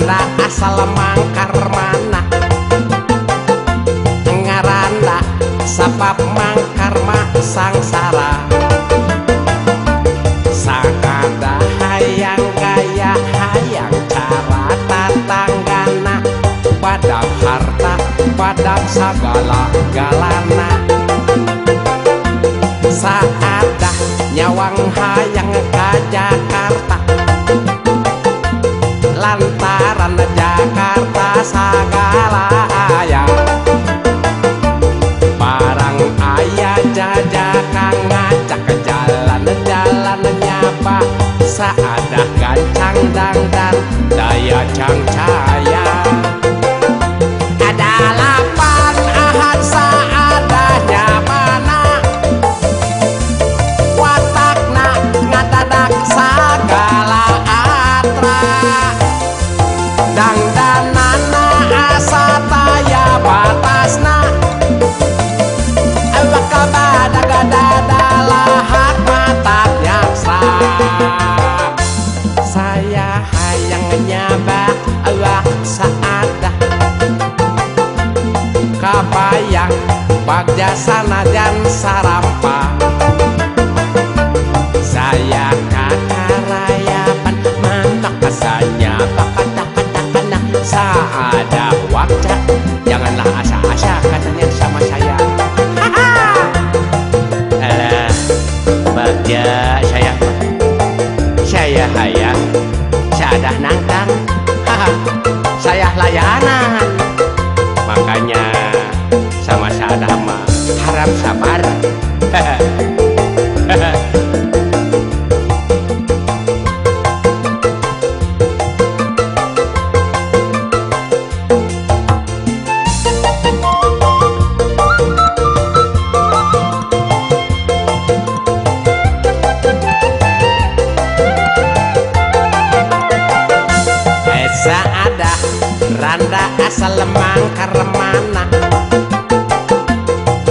Randa asal mangkar mana ngaranda sabab mangkar mak sangsara sakada hayang gaya hayang cara tatanggana badak harta badak sagala galana saadah nyawang hayang ka Jakarta lantaran Jakarta sagala aya barang ayah jajakan ngacak jalan nyapa saadah gancang dangdan daya cangcaya ada lapan ahad saadahnya mana watakna ngadadak sagala atra dangdanana asa taya batasna bakal badagadalah matak nyaksa saya hayang nyabak Allah saadah kabayang bagja sanajan sarampa saya kakarayapan mantak kasanya bakat-bakat saada wakca janganlah asa-asa katanya sama saya alah bagja saya hayang sadah nangkang saya layanan makanya sama sadah mah harap sabar ada Randa asal mangkar mana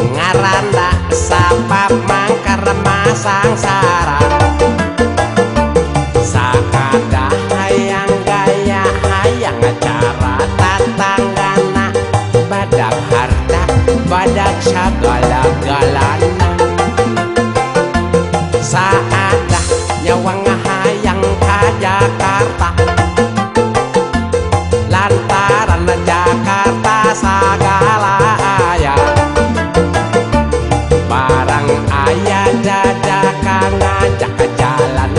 ngaranda sabab mangkar masangsara sakada hayang gaya hayang cara tatanggana badak harta badak sagala galana saada nyawang hayang ka Jakarta lantaran Jakarta sagala aya barang ayah jajakan ngajak jalan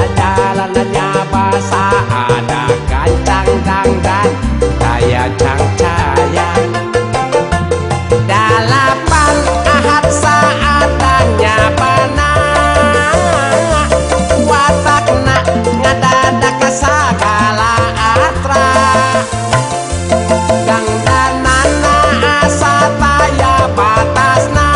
nyaba saada gancang dangdan daya cangcaya dalapan ahad saadanya bana watakna ngadadak sagala atra dangdanana asa taya batasna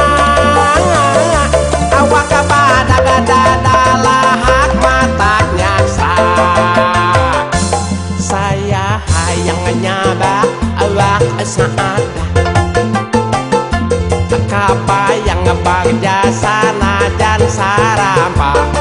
awak badagadalah hak matak nyaksa saya hayang nyaba awak saadah kabayang bagja sanajan sarampa